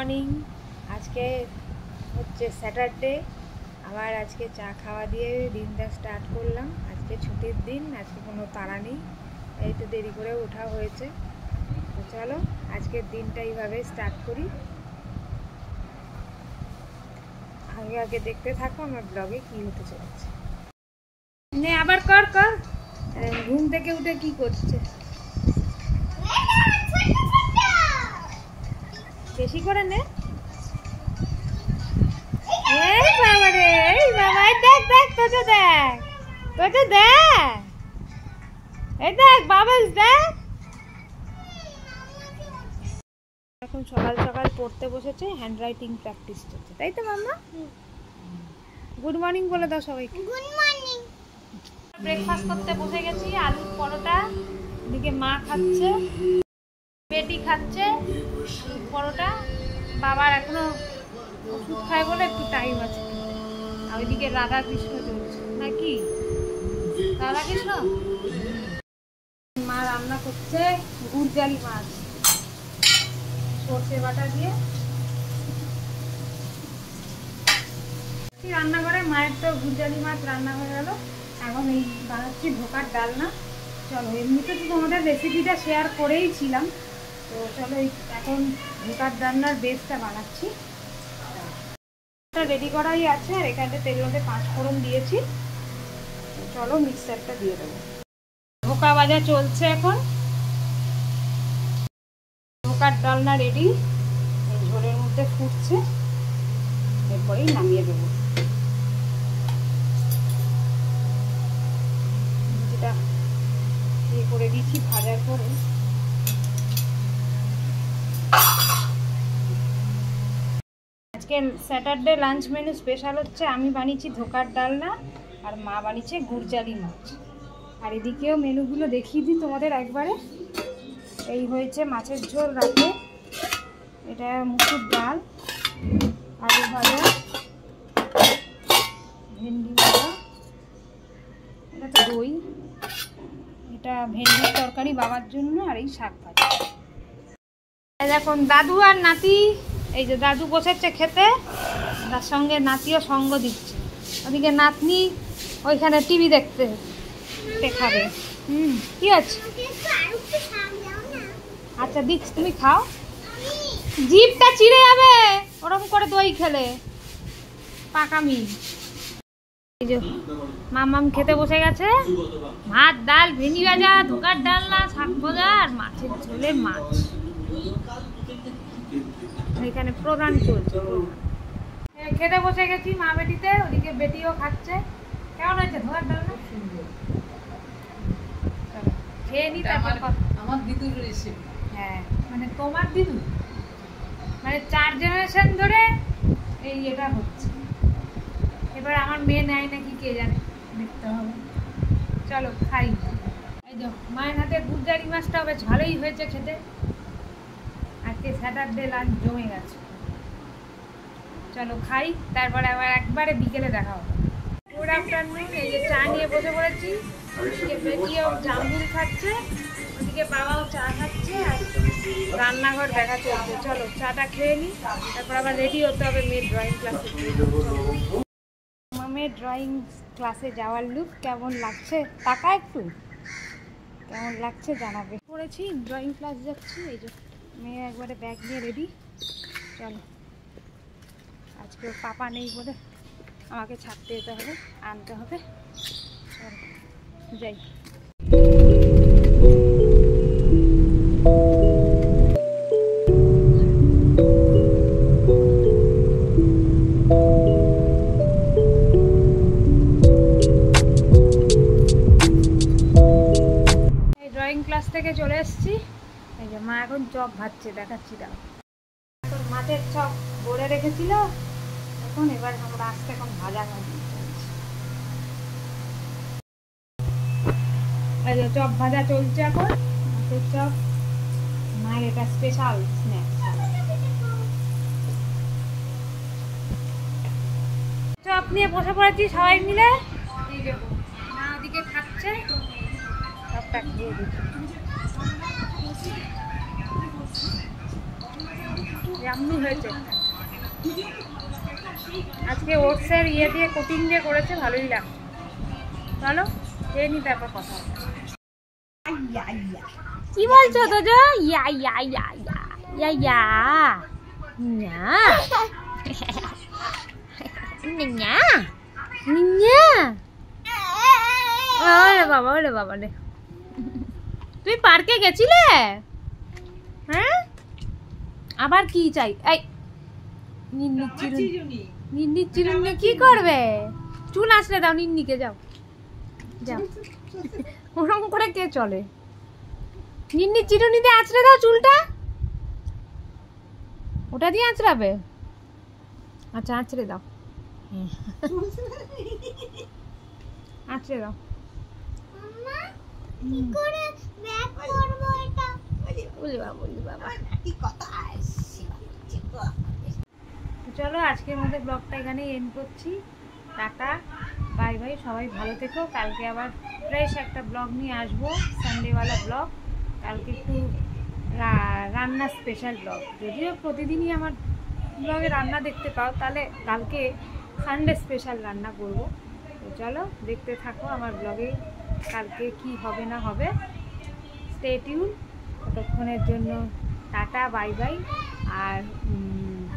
Morning. আজকে হচ্ছে Saturday. আবার আজকে চা খাওয়া দিয়ে দিনটা স্টার্ট করলাম। আজকে ছুটির দিন, আজকে কোনো তাড়া নেই, এই তো দেরি করে ওঠা হয়েছে। তো চলো আজকের দিনটা এইভাবে স্টার্ট করি। আগে আগে দেখতে থাকো আমার ব্লগে কী হতে চলেছে। নে আবার কর কর। ঘুম থেকে উঠে কি করছে? বেশি করে নে। এই বাবা রে, এই বাবা, দেখ দেখ তোকে, দেখ তোকে, দেখ এই দেখ বাবলস, দেখ। এখন সকাল সকাল পড়তে বসেছে, হ্যান্ড রাইটিং প্র্যাকটিস করছে, তাই তো মাম্মা? গুড মর্নিং বলে দাও সবাইকে। Good morning. ব্রেকফাস্ট করতে বসে গেছি। আলুর পরোটা, এদিকে মা খাচ্ছে, বেটি খাচ্ছে পরোটা। বাবার এখনো ওষুধ খায় বলে একটু টাইম আছে। আর ওইদিকে রাধা কৃষ্ণ চলছে নাকি? রাধা কৃষ্ণ মা রান্না করছে গুড়জালি মাছ সর্ষে বাটা দিয়ে। রান্নাঘরে মায়ের তো গুড়জালি মাছ রান্না হয়ে গেল। এখন এই বানাচ্ছি ধোকার ডালনা। চলো, এমনিতে তো তোমাদের রেসিপিটা শেয়ার করেই ছিলাম। তো চলো এখন ধোকার ডালনার বেসটা বানাচ্ছি। রেডি করাই আছে, আর এখানে তেলেতে 5 ফোড়ন দিয়েছি। চলো মিক্সারটা দিয়ে দেবো। ধোকা ভাজা চলছে এখন। ধোকার ডালনা রেডি, ঝোলের মধ্যে ফুটছে, এরপরেই নামিয়ে দেবো। যেটা ইয়ে করে দিচ্ছি ভাজার পরে। আজকে স্যাটারডে লাঞ্চ মেনু স্পেশাল হচ্ছে, আমি বানিয়েছি ধোকার ডালনা আর মা বানিয়েছে গুড়জালি মাছ। আর এদিকেও মেনুগুলো দেখিয়ে দিই তোমাদের একবারে। এই হয়েছে মাছের ঝোল রাতে, এটা মুসুর ডাল, আলু ভাজা, ভেন্ডি ভাজা, এটা তো দই, এটা ভেন্ডির তরকারি বাবার জন্য, আর এই শাক ভাজা। এখন দাদু আর নাতি, এই যে দাদু বসেছে খেতে, তার সঙ্গে নাতিও সঙ্গ দিচ্ছে। ওদিকে নাতনি ওইখানে টিভি দেখতে খাবে। কি আছে? আচ্ছা দিচ্ছি, তুমি খাও। জিভটা চিড়ে যাবে ওরকম করে দই খেলে, পাকামি। এই যে মামাম খেতে বসে গেছে। ভাত, ডাল, ভেন্ডি ভাজা, ধোকার ডালনা, শাক ভাজা আর মাছের ঝোলে মাছ। এখানে প্রধান চলছে। খেতে বসে গেছি মা বেটিতে, ওদিকে বেটিও খাচ্ছে। কেমন হয়েছে ধোকার ডালনা? খেয়ে নি তারপর। আমার দিদুর রেসিপি। হ্যাঁ, মানে তোমার দিদু, মানে 4 জেনারেশন ধরে এই এটা হচ্ছে। এবার আমার মেয়ে নেয় নাকি কে জানে, দেখতে হবে। চলো খাই। এই যে মায়ের হাতে গুড়জালি মাছটা বেশ ভালোই হয়েছে খেতে। আজকে স্যাটারডে লাঞ্চ জমে গেছে। চলো খাই, তারপরে আবার একবারে বিকেলে দেখা হবে। Good afternoon. এই যে চা নিয়ে বসে পড়েছি। ওদিকে বেটিও জামরুল খাচ্ছে, ওদিকে বাবাও চা খাচ্ছে, আর রান্নাঘর দেখা চলছে। চলো চাটা খেয়ে নিই, তারপর আবার রেডি হতে হবে মেয়ের ড্রয়িং ক্লাসে। মেয়ের ড্রয়িং ক্লাসে যাওয়ার লুক কেমন লাগছে তাকা একটু, কেমন লাগছে জানাবে। পড়েছি ড্রয়িং ক্লাস যাচ্ছি। এই যে মেয়ে একবারে ব্যাগ নিয়ে রেডি। চলো, আজকে পাপা নেই বলে আমাকে ছাড়তে যেতে হবে, আনতে হবে। চলো যাই। ড্রয়িং ক্লাস থেকে চলে এসেছি। এই যে মা এখন চপ ভাজছে, দেখাচ্ছি দাও। এখন মাছের চপ গড়ে রেখেছিল, এখন এবার আমরা আস্তে এখন ভাজা ভাজি চলছে। এই যে চপ ভাজা চলছে এখন, মাছের চপ। মায়ের এটা স্পেশাল স্ন্যাক্স। চপ নিয়ে বসে পড়েছি সবাই মিলে। এই যে মা ওদিকে খাচ্ছে, চপটা খেয়ে দিচ্ছি। ইয়াম্মি হয়েছে। আজকে ওটসের ইয়ে দিয়ে কোটিং দিয়ে করেছে, ভালোই লাগছে। চলো খেয়ে নি, তারপর কথা হবে। কি বলছো তোজো? ইয়া ইয়া ইয়া ইয়া ইয়া ইয়া না নিয়া নিয়া। ওরে বাবা রে, তুই পার্কে গেছিলে? হ্যাঁ, আবার কি চাই? এই নিন্নি চিরুনি কি করবে? চুল আসলে দাও নিন্নিকে, যাও যাও। ওরকম করে কে চলে? নিন্নি চিরুনি দিয়ে আঁচড়ে দাও চুলটা, ওটা দিয়ে আঁচড়াবে? আচ্ছা আঁচড়ে দাও, আঁচড়ে দাও। চলো আজকের মধ্যে ব্লগটা এখানে এন্ড করছি। টাটা বাই বাই, সবাই ভালো থেকো। কালকে আবার ফ্রেশ একটা ব্লগ নিয়ে আসবো, সানডেওয়ালা ব্লগ। কালকে একটু রান্না স্পেশাল ব্লগ, যদিও প্রতিদিনই আমার ব্লগে রান্না দেখতে পাও, তাহলে কালকে সানডে স্পেশাল রান্না করব। তো চলো দেখতে থাকো আমার ব্লগে, কালকে কি হবে না হবে। Stay tune. ততক্ষণের জন্য টাটা বাই বাই। আর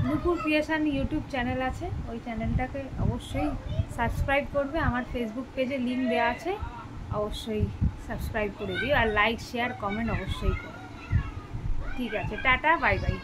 নুপুর ক্রিয়েশন ইউটিউব চ্যানেল আছে, ওই চ্যানেলটাকে অবশ্যই সাবস্ক্রাইব করবে। আমার ফেসবুক পেজে লিঙ্ক দেওয়া আছে, অবশ্যই সাবস্ক্রাইব করে দিও। আর লাইক শেয়ার কমেন্ট অবশ্যই করো। ঠিক আছে, টাটা বাই বাই।